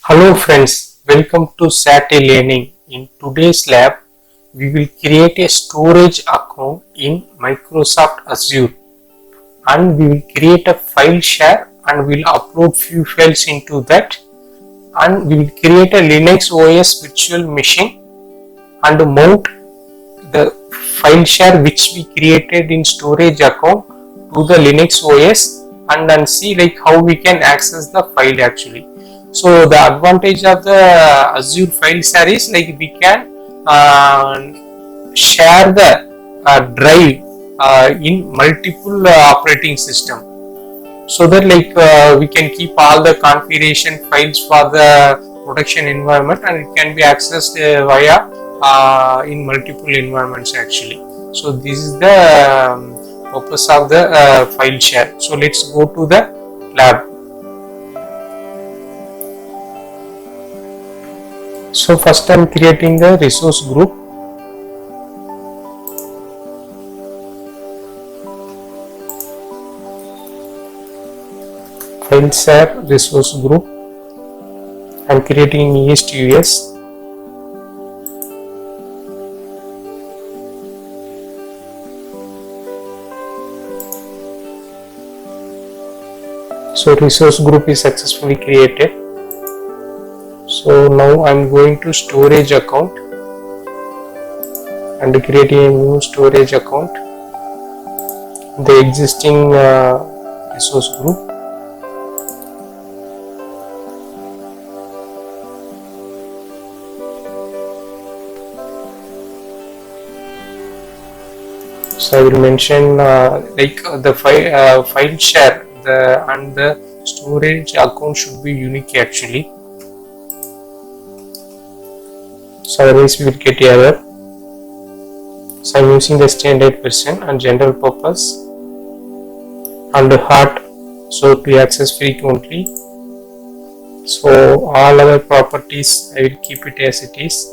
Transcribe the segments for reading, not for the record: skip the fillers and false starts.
Hello friends, welcome to SAT Learning. In today's lab, we will create a storage account in Microsoft Azure and we will create a file share and we will upload few files into that and we will create a Linux OS virtual machine and mount the file share which we created in storage account to the Linux OS and then see like how we can access the file actually. So the advantage of the Azure file share is like we can share the drive in multiple operating system, so that we can keep all the configuration files for the production environment and it can be accessed via in multiple environments actually. So this is the purpose of the file share. So let's go to the lab. So first I am creating the resource group. File share resource group. I am creating ESTUS. So resource group is successfully created. So now I am going to storage account and creating a new storage account, the existing resource group. So I will mention the file share and the storage account should be unique actually. So otherwise we will get error. So I am using the standard version and general purpose and hard, so to access frequently. So all other properties I will keep it as it is.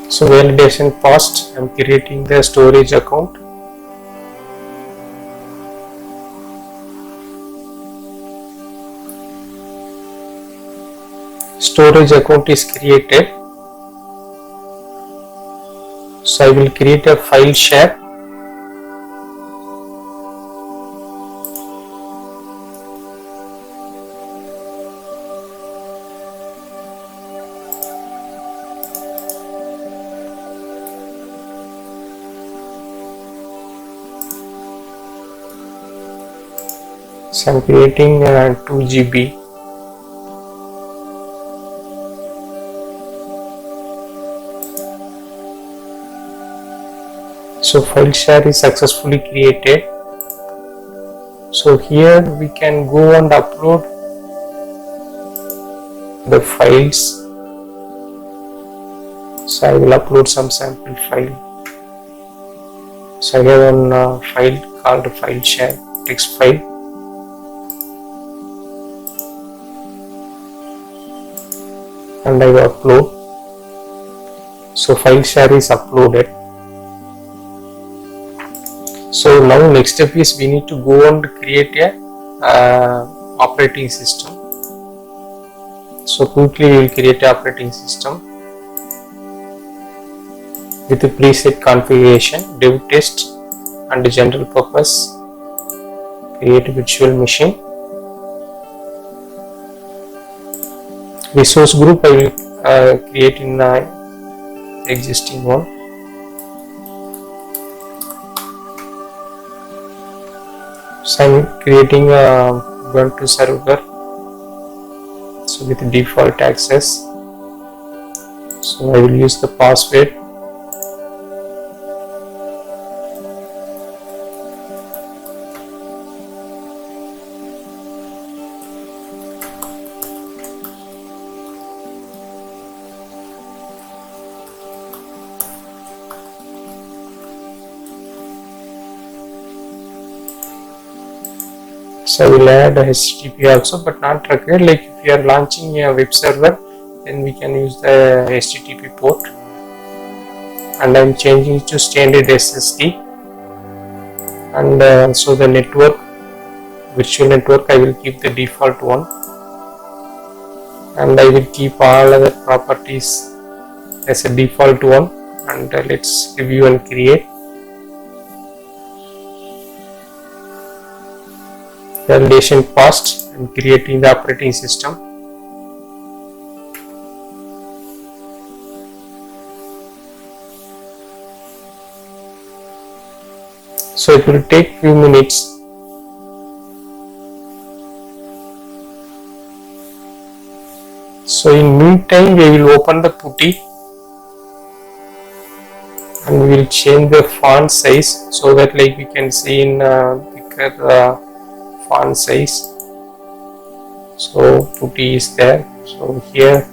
So validation passed. I am creating the storage account. Storage account is created. So I will create a file share. So I am creating 2 GB. So file share is successfully created. So here we can go and upload the files. So I will upload some sample file. So I have one file called file share, text file. And I will upload. So file share is uploaded. So now next step is we need to go and create a operating system. So quickly we will create an operating system with the preset configuration, dev test and general purpose, create a virtual machine. Resource group I will create in the existing one. So I am creating a Ubuntu server, so with default access. So I will use the password. So I will add a HTTP also, but not required. Like if you are launching a web server, then we can use the HTTP port. And I am changing it to standard SSD. and so the network, virtual network, I will keep the default one, and I will keep all other properties as a default one, and let's review and create. Validation passed and creating the operating system. So it will take few minutes. So in meantime we will open the putty and we will change the font size so that like we can see in bigger font size. So putty is there. So here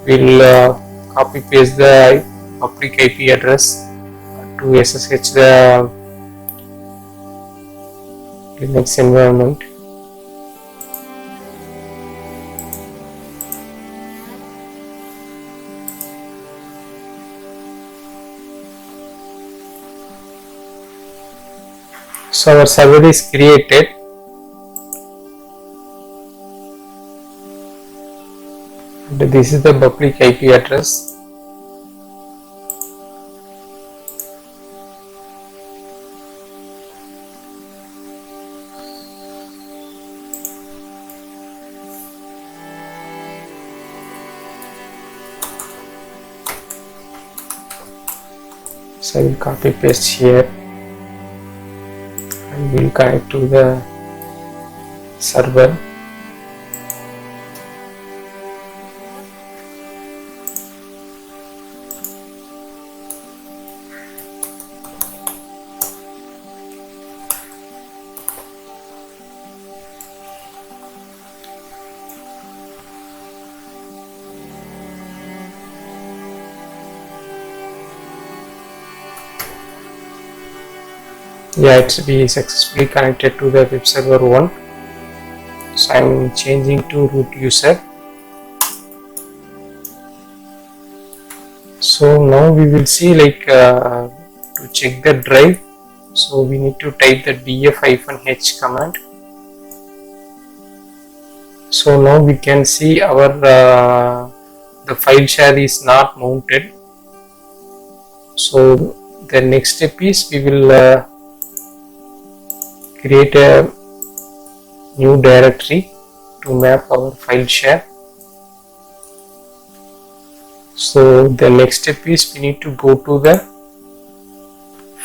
we'll copy paste the public IP address to SSH the Linux environment. So our server is created. And this is the public IP address. So I will copy paste here and we'll connect to the server. Yeah, it's be successfully connected to the web server 1. So I'm changing to root user. So now we will see like to check the drive. So we need to type the df-h command. So now we can see our the file share is not mounted. So the next step is we will create a new directory to map our file share. So the next step is we need to go to the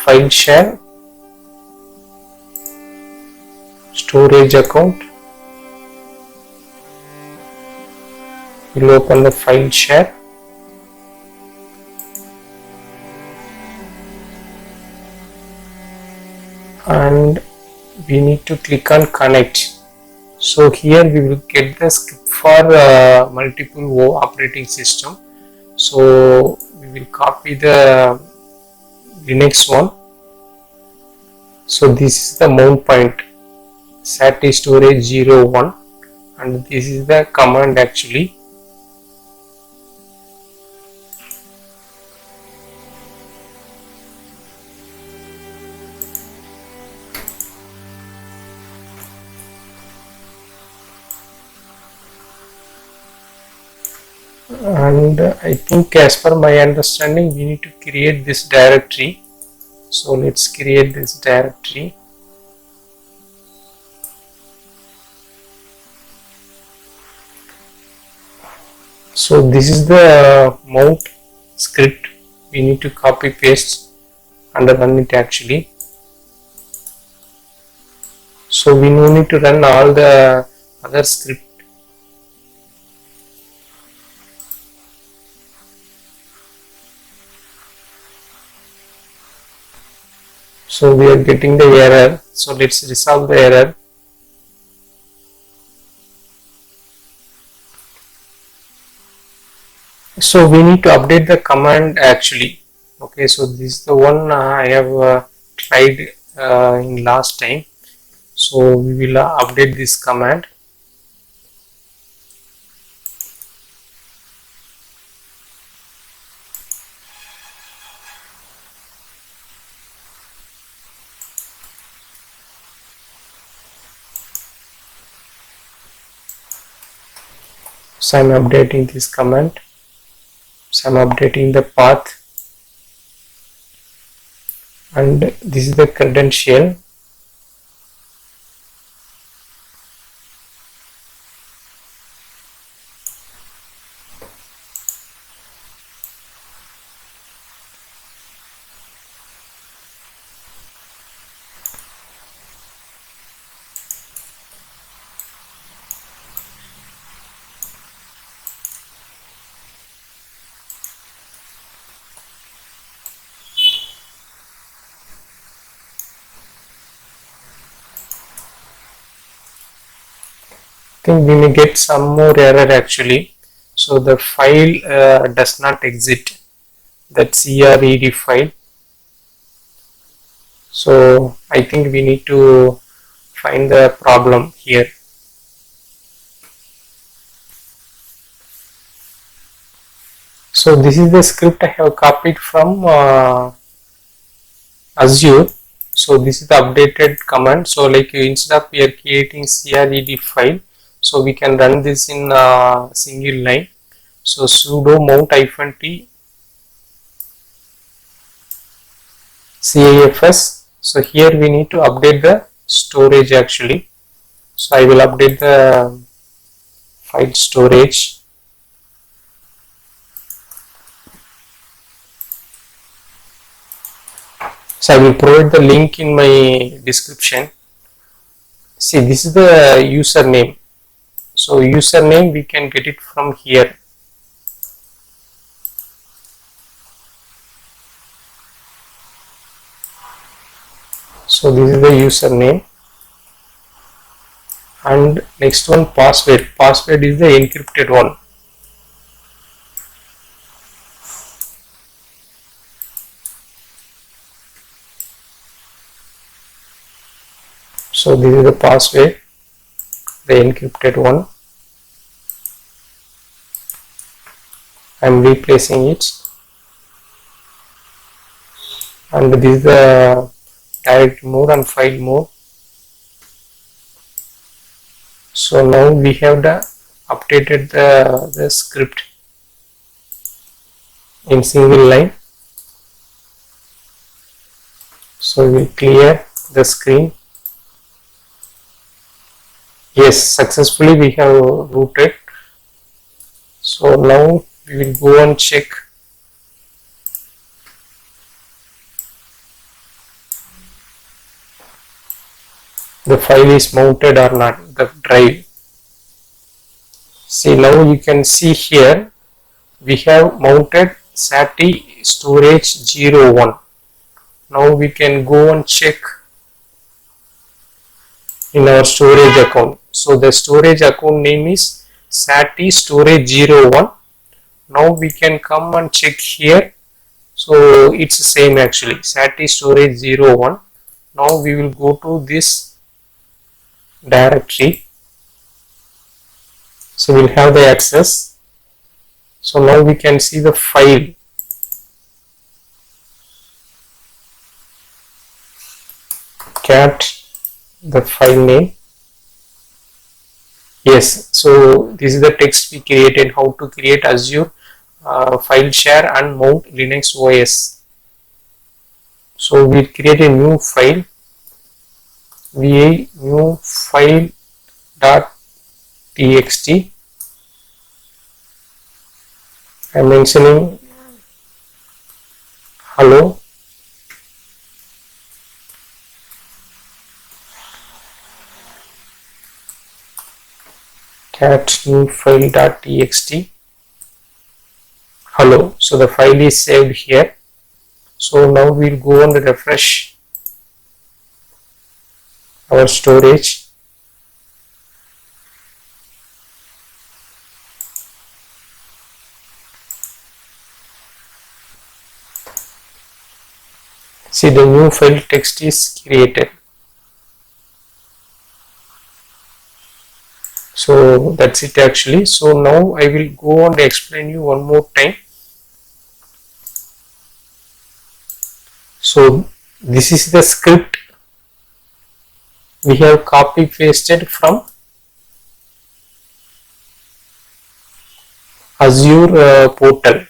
file share, storage account. We'll open the file share. And we need to click on connect. So here we will get the script for multiple operating system. So we will copy the Linux one. So this is the mount point, sat storage 01, and this is the command actually. And I think as per my understanding we need to create this directory. So let's create this directory. So this is the mount script. We need to copy paste and run it actually. So we no need to run all the other script. So we are getting the error. So let's resolve the error. So we need to update the command actually. Okay, so this is the one I have tried in last time. So we will update this command. So I'm updating this command. So I'm updating the path, and this is the credential. I think we may get some more error actually. So the file does not exit, that CRED file. So I think we need to find the problem here. So this is the script I have copied from Azure. So this is the updated command. So like instead of we are creating CRED file, so we can run this in a single line. So sudo mount -t CIFS. So here we need to update the storage actually. So I will update the file storage. So I will provide the link in my description. See, this is the username. So username we can get it from here. So this is the username, and next one password. Password is the encrypted one. So this is the password, the encrypted one. I am replacing it, and this is the direct mode and file mode. So now we have updated the script in single line. So we clear the screen. Yes, successfully we have rooted. So now we will go and check the file is mounted or not, the drive. See, now you can see here we have mounted SATI storage 01. Now we can go and check in our storage account. So the storage account name is SATI storage 01. Now we can come and check here. So it's the same actually, SATI storage 01. Now we will go to this directory. So we'll have the access. So now we can see the file. Cat, the file name. Yes, so this is the text we created, how to create Azure file share and mount Linux OS. So we'll create a new file, new file .txt. I'm mentioning hello cat new file.txt hello. So the file is saved here. So now we'll go and refresh our storage. See, the new file text is created. So that's it actually. So now I will go and explain you one more time. So this is the script we have copy pasted from Azure portal.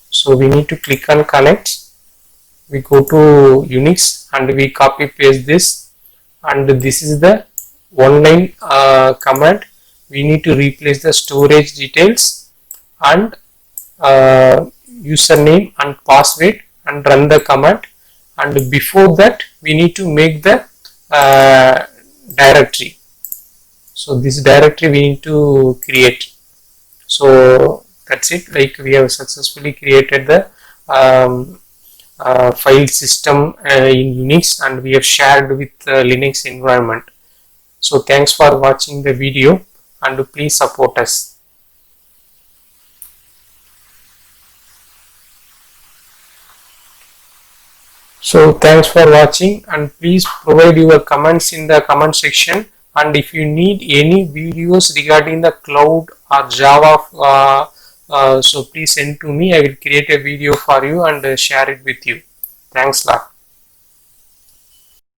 So we need to click on connect. We go to Unix and we copy paste this, and this is the one line command. We need to replace the storage details and username and password and run the command. And before that we need to make the directory. So this directory we need to create. So that's it. Like, we have successfully created the file system in Unix, and we have shared with Linux environment. So thanks for watching the video, and please support us. So thanks for watching, and please provide your comments in the comment section. And if you need any videos regarding the cloud or Java, so please send to me. I will create a video for you and share it with you. Thanks a lot.